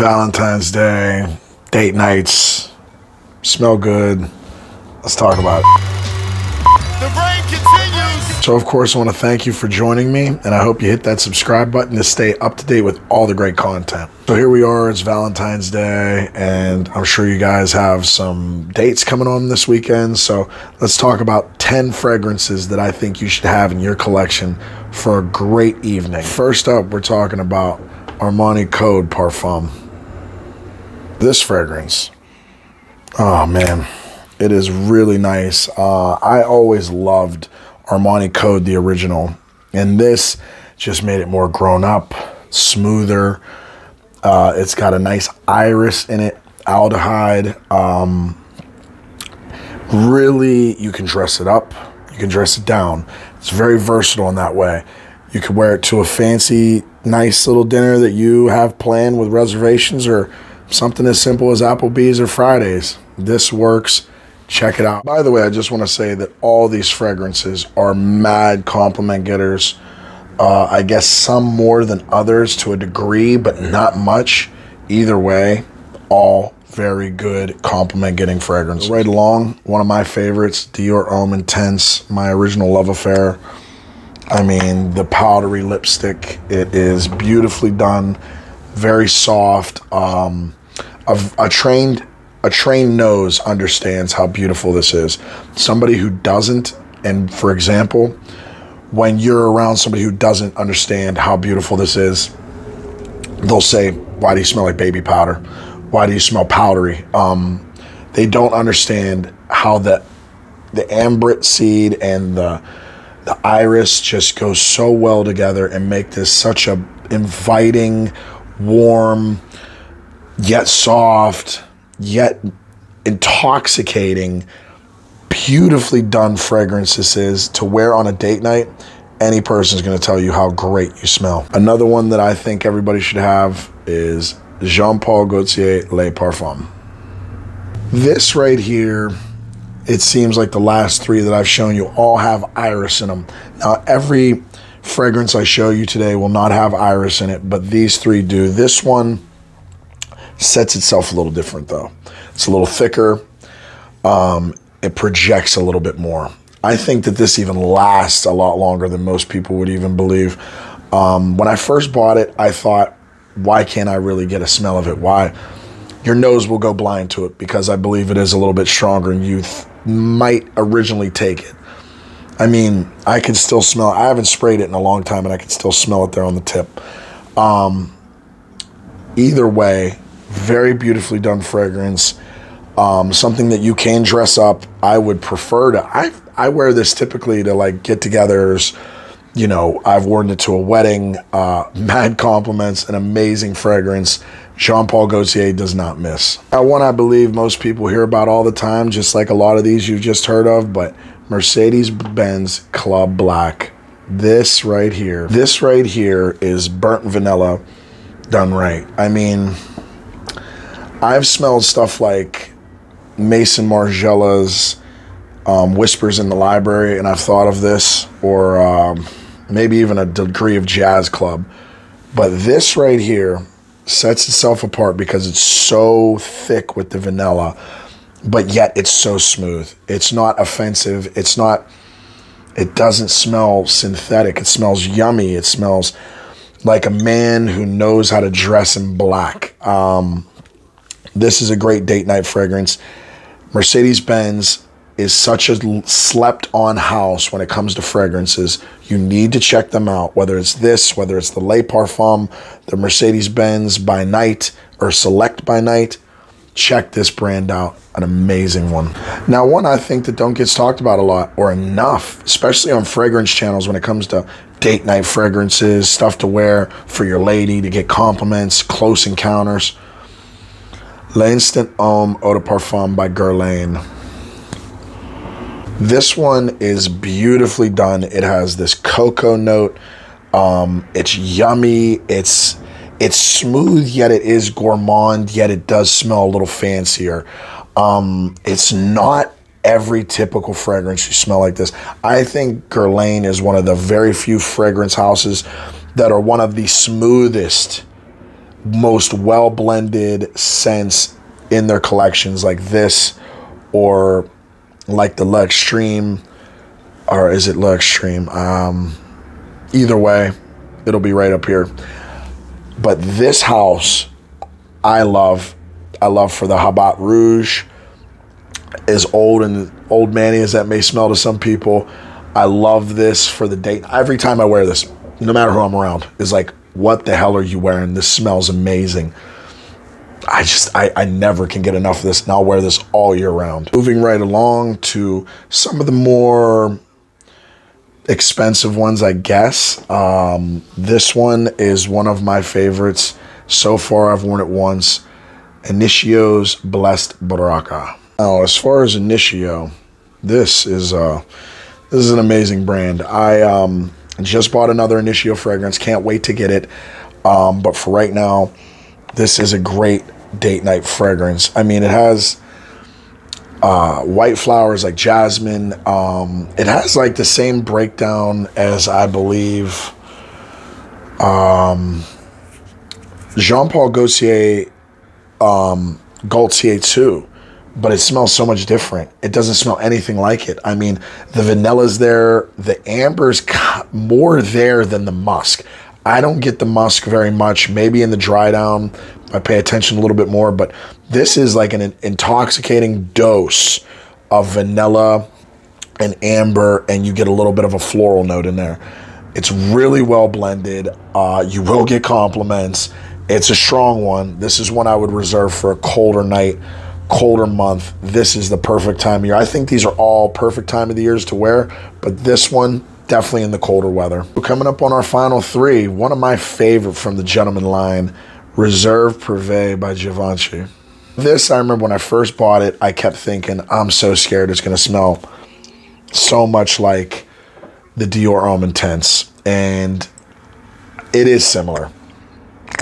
Valentine's Day, date nights, smell good. Let's talk about it. The rain continues. So of course I want to thank you for joining me, and I hope you hit that subscribe button to stay up to date with all the great content. So here we are, it's Valentine's Day, and I'm sure you guys have some dates coming on this weekend. So let's talk about 10 fragrances that I think you should have in your collection for a great evening. First up, we're talking about Armani Code Parfum. This fragrance, oh man, it is really nice. I always loved Armani Code, the original, and this just made it more grown up, smoother. It's got a nice iris in it, aldehyde. Really, you can dress it up, you can dress it down. It's very versatile in that way. You could wear it to a fancy, nice little dinner that you have planned with reservations, or something as simple as Applebee's or Fridays. This works. Check it out. By the way, I just want to say that all these fragrances are mad compliment getters. I guess some more than others to a degree, but not much. Either way, all very good compliment getting fragrance. Right along, one of my favorites, Dior Homme Intense, my original love affair. I mean, the powdery lipstick, it is beautifully done, very soft. A trained nose understands how beautiful this is. Somebody who doesn't, and for example, when you're around somebody who doesn't understand how beautiful this is, they'll say, why do you smell like baby powder? Why do you smell powdery? They don't understand how the ambrette seed and the iris just go so well together and make this such a inviting, warm, yet soft, yet intoxicating, beautifully done fragrance this is to wear on a date night. Any person's going to tell you how great you smell. Another one that I think everybody should have is Jean Paul Gaultier Le Parfum. This right here, it seems like the last three that I've shown you all have iris in them. Now, every fragrance I show you today will not have iris in it, but these three do. This one sets itself a little different though. It's a little thicker. It projects a little bit more. I think that this even lasts a lot longer than most people would even believe. When I first bought it, I thought, why can't I really get a smell of it? Why? Your nose will go blind to it because I believe it is a little bit stronger and you might originally take it. I mean, I can still smell it. I haven't sprayed it in a long time and I can still smell it there on the tip. Either way, very beautifully done fragrance. Something that you can dress up. I would prefer to, I wear this typically to like get-togethers. You know, I've worn it to a wedding. Mad compliments, an amazing fragrance. Jean Paul Gaultier does not miss. One I believe most people hear about all the time, just like a lot of these you've just heard of, but Mercedes-Benz Club Black. This right here is burnt vanilla done right. I mean, I've smelled stuff like Mason Margiela's Whispers in the Library, and I've thought of this, or maybe even a degree of Jazz Club. But this right here sets itself apart because it's so thick with the vanilla, but yet it's so smooth. It's not offensive. It doesn't smell synthetic. It smells yummy. It smells like a man who knows how to dress in black. This is a great date night fragrance. Mercedes-Benz is such a slept-on house when it comes to fragrances. You need to check them out, whether it's this, whether it's the Le Parfum, the Mercedes-Benz by Night, or Select by Night. Check this brand out, an amazing one. Now, one I think that don't get talked about a lot or enough, especially on fragrance channels when it comes to date night fragrances, stuff to wear for your lady to get compliments, close encounters. L'Instant Homme Eau de Parfum by Guerlain. This one is beautifully done. It has this cocoa note. It's yummy. It's smooth, yet it is gourmand, yet it does smell a little fancier. It's not every typical fragrance you smell like this. I think Guerlain is one of the very few fragrance houses that are one of the smoothest most well-blended scents in their collections, like this, or like the Le Extreme, or is it Le Extreme? Either way, it'll be right up here. But this house, I love for the Habat Rouge. As old and old manny as that may smell to some people, I love this for the date. Every time I wear this, no matter who I'm around, is like, what the hell are you wearing? This smells amazing. I never can get enough of this, and I'll wear this all year round. Moving right along to some of the more expensive ones, I guess. This one is one of my favorites. So far, I've worn it once. Initio's Blessed Baraka. Now, as far as Initio, this is an amazing brand. I just bought another Initio fragrance. Can't wait to get it. But for right now, this is a great date night fragrance. I mean, it has white flowers like jasmine. It has like the same breakdown as, I believe, Jean-Paul Gaultier 2. But it smells so much different. It doesn't smell anything like it. I mean, the vanilla's there. The amber's more there than the musk. I don't get the musk very much. Maybe in the dry down, I pay attention a little bit more. But this is like an intoxicating dose of vanilla and amber, and you get a little bit of a floral note in there. It's really well blended. You will get compliments. It's a strong one. This is one I would reserve for a colder night, colder month. This is the perfect time of year. I think these are all perfect time of the years to wear, but this one definitely in the colder weather. We're coming up on our final three. One of my favorite from the gentleman line, Reserve Privé by Givenchy. This, I remember when I first bought it, I kept thinking, I'm so scared it's going to smell so much like the Dior Homme Intense, and it is similar.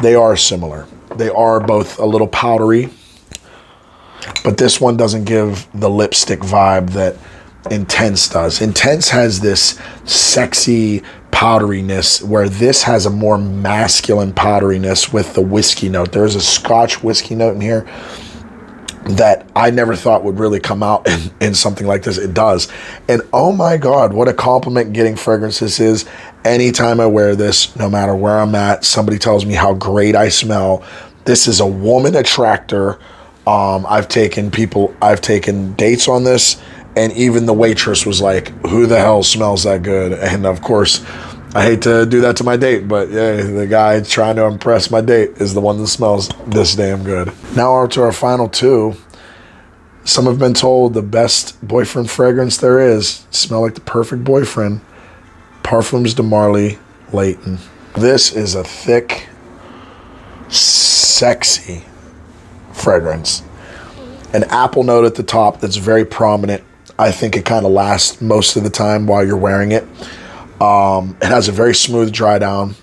They are similar. They are both a little powdery, but this one doesn't give the lipstick vibe that Intense does. Intense has this sexy powderiness, where this has a more masculine powderiness with the whiskey note. There's a Scotch whiskey note in here that I never thought would really come out in something like this. It does. And oh my God, what a compliment getting fragrance this is. Anytime I wear this, no matter where I'm at, somebody tells me how great I smell. This is a woman attractor. I've taken dates on this, and even the waitress was like, who the hell smells that good? And of course, I hate to do that to my date, but yeah, the guy trying to impress my date is the one that smells this damn good. Now on to our final two. Some have been told the best boyfriend fragrance there is. Smell like the perfect boyfriend. Parfums de Marly Layton. This is a thick, sexy fragrance. An apple note at the top that's very prominent. I think it kind of lasts most of the time while you're wearing it. It has a very smooth dry down.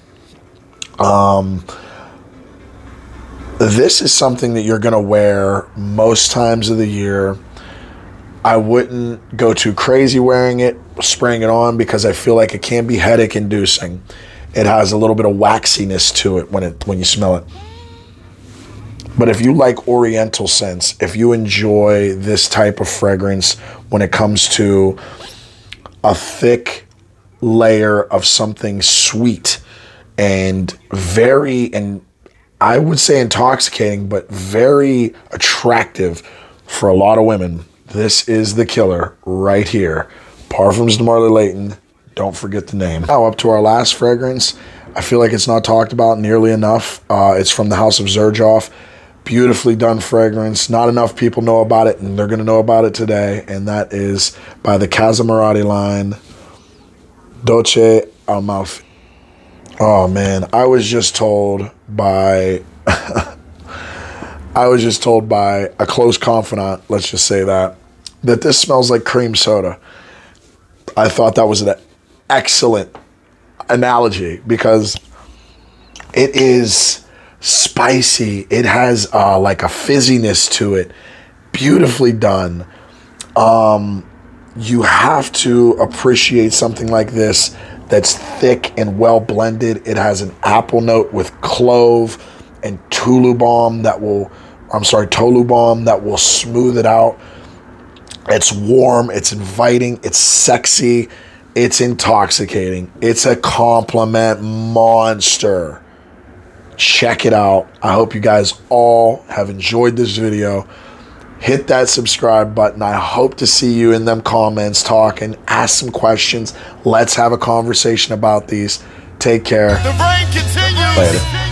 This is something that you're going to wear most times of the year. I wouldn't go too crazy wearing it, spraying it on, because I feel like it can be headache inducing. It has a little bit of waxiness to it when you smell it. But if you like oriental scents, if you enjoy this type of fragrance when it comes to a thick layer of something sweet and I would say intoxicating, but very attractive for a lot of women, this is the killer right here. Parfums de Marly Layton. Don't forget the name. Now up to our last fragrance. I feel like it's not talked about nearly enough. It's from the House of Xerjoff. Beautifully done fragrance. Not enough people know about it, and they're going to know about it today. And that is by the Casamarati line, Dolce Amalfi. Oh man, I was just told by a close confidant, let's just say that this smells like cream soda. I thought that was an excellent analogy because it is spicy. It has like a fizziness to it. Beautifully done. You have to appreciate something like this that's thick and well blended. It has an apple note with clove and Tolu Balm that will, Tolu Balm that will smooth it out. It's warm, it's inviting, it's sexy, it's intoxicating. It's a compliment monster. Check it out. I hope you guys all have enjoyed this video. Hit that subscribe button. I hope to see you in them comments talking. Ask some questions. Let's have a conversation about these. Take care. The reign continues. Later.